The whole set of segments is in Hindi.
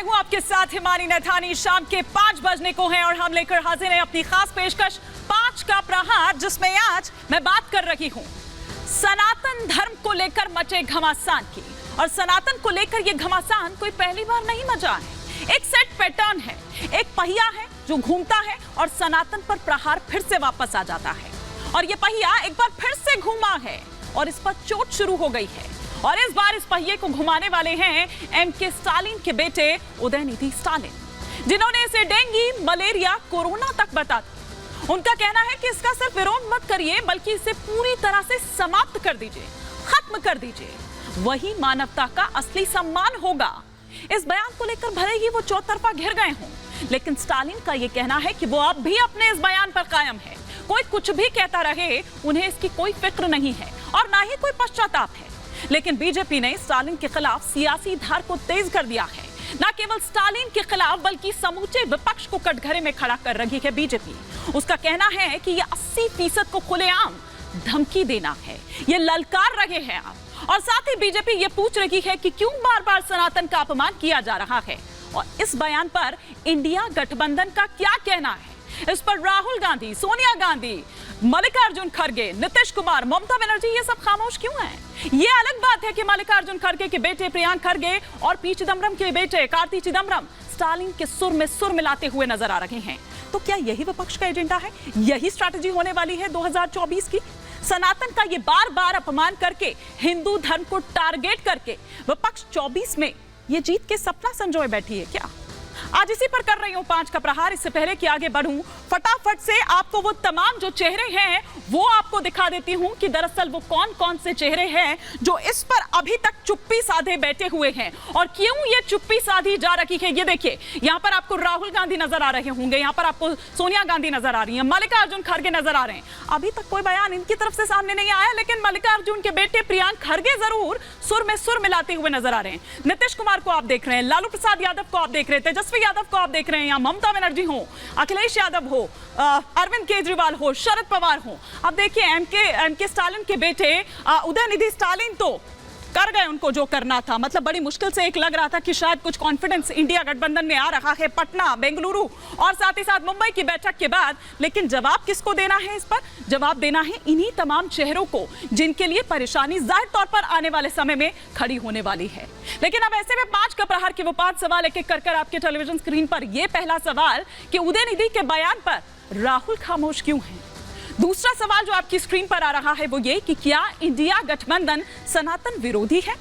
हूं आपके साथ हिमानी नैथानी। शाम के 5 बजने को हैं और हम लेकर हाजिर हैं अपनी खास पेशकश 5 का प्रहार, जिसमें आज मैं बात कर रही हूं सनातन धर्म को लेकर मचे घमासान की। और सनातन को लेकर यह घमासान कोई पहली बार नहीं मचा है। एक सेट पैटर्न है, एक पहिया है जो घूमता है और सनातन पर प्रहार फिर से वापस आ जाता है। और यह पहिया एक बार फिर से घूमा है और इस पर चोट शुरू हो गई है। और इस बार इस पहिए को घुमाने वाले हैं एमके स्टालिन के बेटे उदयनिधि स्टालिन, जिन्होंने इसे डेंगू, मलेरिया, कोरोना तक बता दिया। उनका कहना है कि इसका सिर्फ विरोध मत करिए, बल्कि इसे पूरी तरह से समाप्त कर दीजिए, खत्म कर दीजिए, वही मानवता का असली सम्मान होगा। इस बयान को लेकर भले ही वो चौतरफा घिर गए हों, लेकिन स्टालिन का यह कहना है कि वो अब भी अपने इस बयान पर कायम है। कोई कुछ भी कहता रहे, उन्हें इसकी कोई फिक्र नहीं है और ना ही कोई पश्चाताप है। लेकिन बीजेपी ने स्टालिन के खिलाफ सियासी धार को तेज कर दिया है। न केवल स्टालिन के खिलाफ बल्कि समूचे विपक्ष को कटघरे में खड़ा कर रही है बीजेपी। उसका कहना है कि यह 80% को खुलेआम धमकी देना है, ये ललकार रहे हैं आप। और साथ ही बीजेपी ये पूछ रही है कि क्यों बार बार सनातन का अपमान किया जा रहा है। और इस बयान पर इंडिया गठबंधन का क्या कहना है, इस पर राहुल गांधी, सोनिया गांधी, मल्लिकार्जुन खड़गे, नीतीश कुमार, ममता बनर्जी ये सब खामोश क्यों हैं? ये अलग बात है कि मल्लिकार्जुन खड़गे के बेटे प्रियांक खड़गे और पी चिदम्बरम के बेटे कार्ति चिदम्बरम स्टालिन के सुर में सुर मिलाते हुए नजर आ रहे हैं। तो क्या यही विपक्ष का एजेंडा है? यही स्ट्रैटेजी होने वाली है 2024 की? सनातन का ये बार बार अपमान करके, हिंदू धर्म को टारगेट करके विपक्ष 24 में ये जीत के सपना संजोए बैठी है क्या? आज इसी पर कर रही हूं 5 का प्रहार। इससे पहले कि आगे बढ़ूं, फटाफट से आपको वो तमाम जो चेहरे हैं वो आपको दिखा देती हूं कि दरअसल वो कौन कौन से चेहरे हैं जो इस पर अभी तक चुप्पी साधे बैठे हुए हैं और क्यों ये चुप्पी साधी जा रही है। ये देखिए, यहां पर आपको राहुल गांधी नजर आ रहे होंगे, यहां पर आपको सोनिया गांधी नजर आ रही है, मल्लिकार्जुन खड़गे नजर आ रहे हैं। अभी तक कोई बयान इनकी तरफ से सामने नहीं आया, लेकिन मल्लिकार्जुन के बेटे प्रियांक खड़गे जरूर सुर में सुर मिलाते हुए नजर आ रहे हैं। नीतीश कुमार को आप देख रहे हैं, लालू प्रसाद यादव को आप देख रहे हैं, तेजस्वी यादव को आप देख रहे हैं, या ममता बनर्जी हो, अखिलेश यादव हो, अरविंद केजरीवाल हो, शरद पवार हो। अब देखिए एमके स्टालिन के बेटे उदयनिधि स्टालिन तो कर गए उनको जो करना था। मतलब बड़ी मुश्किल से एक लग रहा था कि शायद कुछ कॉन्फिडेंस इंडिया गठबंधन में आ रहा है पटना, बेंगलुरु और साथ ही साथ मुंबई की बैठक के बाद। लेकिन जवाब किसको देना है इस पर? जवाब देना है इन्हीं तमाम चेहरों को जिनके लिए परेशानी जाहिर तौर पर आने वाले समय में खड़ी होने वाली है। लेकिन अब ऐसे में 5 का प्रहार के वो 5 सवाल एक एक कर आपके टेलीविजन स्क्रीन पर। यह पहला सवाल कि उदयनिधि के बयान पर राहुल खामोश क्यों है। दूसरा सवाल जो आपकी स्क्रीन पर आ रहा है वो ये कि क्या इंडिया गठबंधन सनातन विरोधी है।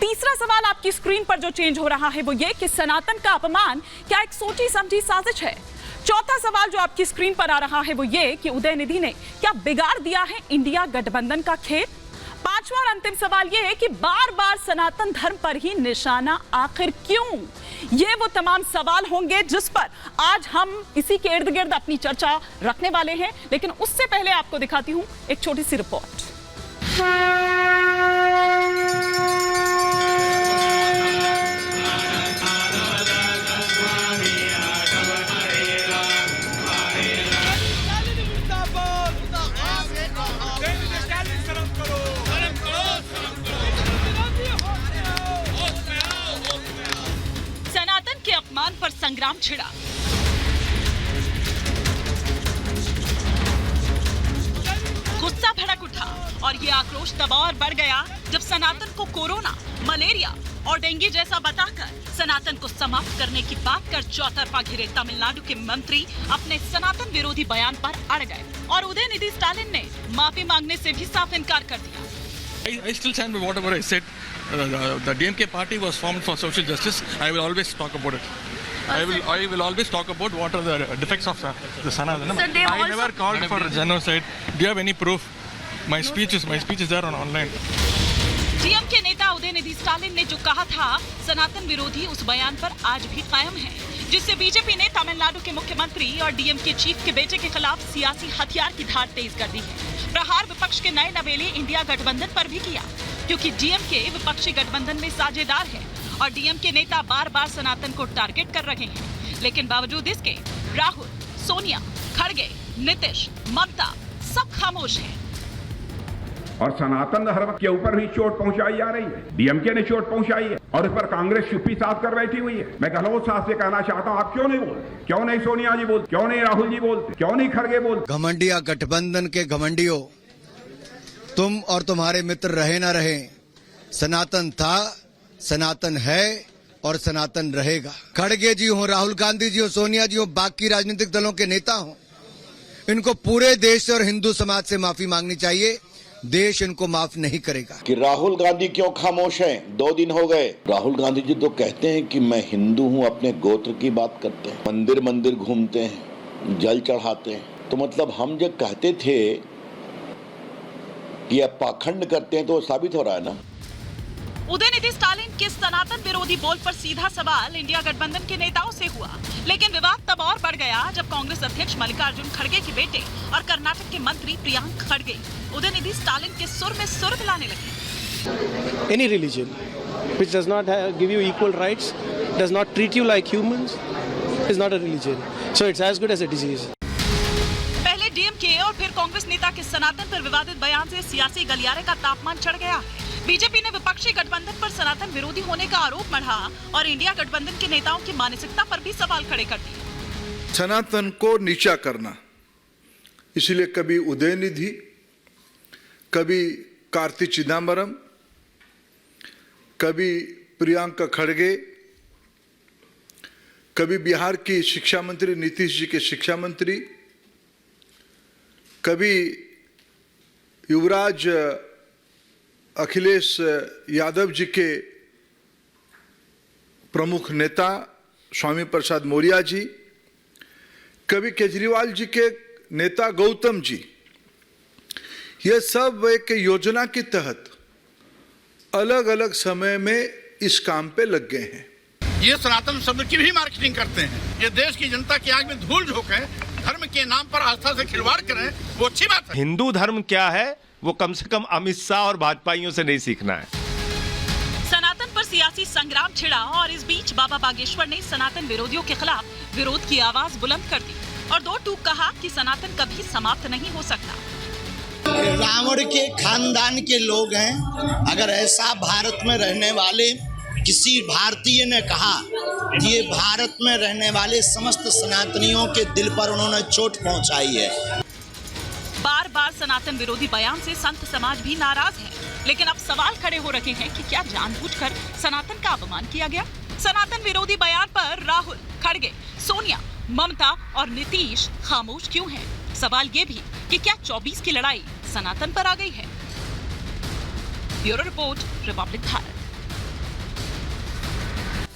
तीसरा सवाल आपकी स्क्रीन पर जो चेंज हो रहा है वो ये कि सनातन का अपमान क्या एक सोची समझी साजिश है। चौथा सवाल जो आपकी स्क्रीन पर आ रहा है वो ये कि उदयनिधि ने क्या बिगाड़ दिया है इंडिया गठबंधन का खेल। पांचवा और अंतिम सवाल ये है कि बार बार सनातन धर्म पर ही निशाना आखिर क्यों। ये वो तमाम सवाल होंगे जिस पर आज हम इसी के इर्द गिर्द अपनी चर्चा रखने वाले हैं। लेकिन उससे पहले आपको दिखाती हूं एक छोटी सी रिपोर्ट। अपमान पर संग्राम छिड़ा। गुस्सा भड़क उठा और ये आक्रोश तब और बढ़ गया जब सनातन को कोरोना, मलेरिया और डेंगू जैसा बताकर सनातन को समाप्त करने की बात कर चौतरफा घिरे तमिलनाडु के मंत्री अपने सनातन विरोधी बयान पर अड़ गए और उदयनिधि स्टालिन ने माफी मांगने से भी साफ इनकार कर दिया। I still stand by whatever I said. The DMK party was formed for social justice. I will always talk about it. I will always talk about what are the defects of the Sanatana. I never called for genocide. Do you have any proof? My speech is there online. DMK नेता उदयनिधि स्टालिन ने जो कहा था सनातन विरोधी, उस बयान पर आज भी कायम है, जिससे बीजेपी ने तमिलनाडु के मुख्यमंत्री और डीएमके चीफ के बेटे के खिलाफ सियासी हथियार की धार तेज कर दी है। प्रहार विपक्ष के नए नवेले इंडिया गठबंधन पर भी किया, क्योंकि डीएमके विपक्षी गठबंधन में साझेदार है और डीएमके नेता बार बार सनातन को टारगेट कर रहे हैं। लेकिन बावजूद इसके राहुल, सोनिया, खड़गे, नीतीश, ममता सब खामोश हैं। और सनातन धर्म के ऊपर भी चोट पहुंचाई जा रही है। डीएमके ने चोट पहुंचाई है और इस पर कांग्रेस चुप्पी साध कर बैठी हुई है। मैं गहलोत साहब से कहना चाहता हूं, आप क्यों नहीं बोलते? क्यों नहीं सोनिया जी बोलते? क्यों नहीं राहुल जी बोलते? क्यों नहीं खड़गे बोलते? घमंडिया गठबंधन के घमंडियों, तुम और तुम्हारे मित्र रहे ना रहे, सनातन था, सनातन है और सनातन रहेगा। खड़गे जी हो, राहुल गांधी जी हो, सोनिया जी हो, बाकी राजनीतिक दलों के नेता हो, इनको पूरे देश और हिंदू समाज से माफी मांगनी चाहिए। देश इनको माफ नहीं करेगा। कि राहुल गांधी क्यों खामोश हैं? 2 दिन हो गए। राहुल गांधी जी तो कहते हैं कि मैं हिंदू हूं, अपने गोत्र की बात करते हैं, मंदिर मंदिर घूमते हैं, जल चढ़ाते हैं। तो मतलब हम जब कहते थे कि अब पाखंड करते हैं तो वो साबित हो रहा है ना। उदयनिधि स्टालिन के सनातन विरोधी बोल पर सीधा सवाल इंडिया गठबंधन के नेताओं से हुआ, लेकिन विवाद तब और बढ़ गया जब कांग्रेस अध्यक्ष मल्लिकार्जुन खड़गे के बेटे और कर्नाटक के मंत्री प्रियांक खड़गे उदयनिधि स्टालिन के सुर में सुर मिलाने लगे। Any religion which does not give you equal rights, does not treat you like humans, is not a religion. So it's as good as a disease. पहले डीएमके और फिर कांग्रेस नेता के सनातन पर विवादित बयान से सियासी गलियारे का तापमान चढ़ गया। बीजेपी ने विपक्षी गठबंधन पर सनातन विरोधी होने का आरोप मढ़ा और इंडिया गठबंधन के नेताओं की मानसिकता पर भी सवाल खड़े कर दिए। सनातन को नीचा करना, इसलिए कभी उदयनिधि, कभी कार्ति चिदम्बरम, कभी प्रियंका खड़गे, कभी बिहार की शिक्षा मंत्री नीतीश जी के शिक्षा मंत्री, कभी युवराज अखिलेश यादव जी के प्रमुख नेता स्वामी प्रसाद मौर्य जी, कभी केजरीवाल जी के नेता गौतम जी, ये सब एक योजना के तहत अलग अलग समय में इस काम पे लग गए हैं। ये सनातन शब्द की भी मार्केटिंग करते हैं। ये देश की जनता की आग में धूल झोंके, धर्म के नाम पर आस्था से खिलवाड़ करें, वो अच्छी बात है। हिंदू धर्म क्या है वो कम से कम अमित शाह और भाजपाइयों से नहीं सीखना है। सनातन पर सियासी संग्राम छिड़ा और इस बीच बाबा बागेश्वर ने सनातन विरोधियों के खिलाफ विरोध की आवाज बुलंद कर दी और 2 टूक कहा कि सनातन कभी समाप्त नहीं हो सकता। रावण के खानदान के लोग हैं। अगर ऐसा भारत में रहने वाले किसी भारतीय ने कहा कि ये भारत में रहने वाले समस्त सनातनियों के दिल पर उन्होंने चोट पहुंचाई है। बार बार सनातन विरोधी बयान से संत समाज भी नाराज है, लेकिन अब सवाल खड़े हो रखे हैं कि क्या जानबूझकर सनातन का अपमान किया गया? सनातन विरोधी बयान पर राहुल, खड़गे, सोनिया, ममता और नीतीश खामोश क्यों हैं? सवाल ये भी कि क्या 24 की लड़ाई सनातन पर आ गई है? Bureau report, Republic Bharat.